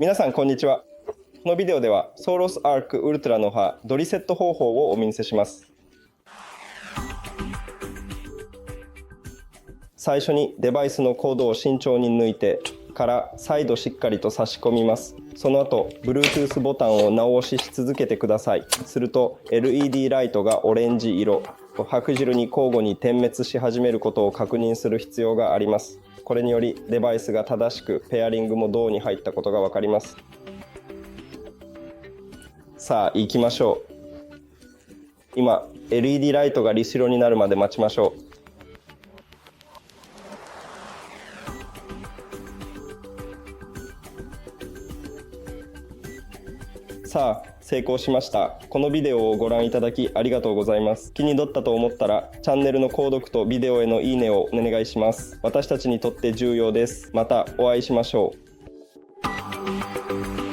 皆さんこんにちは。このビデオでは SONOS Arc Ultra のハードリセット方法をお見せします。最初にデバイスのコードを慎重に抜いてから再度しっかりと差し込みます。その後 Bluetooth ボタンを直押しし続けてください。すると LED ライトがオレンジ色、白汁に交互に点滅し始めることを確認する必要があります。これによりデバイスが正しくペアリングも胴に入ったことが分かります。さあ行きましょう。今 LED ライトがリス色になるまで待ちましょう。さあ成功しました。このビデオをご覧いただきありがとうございます。気になったと思ったらチャンネルの購読とビデオへのいいねをお願いします。私たちにとって重要です。またお会いしましょう。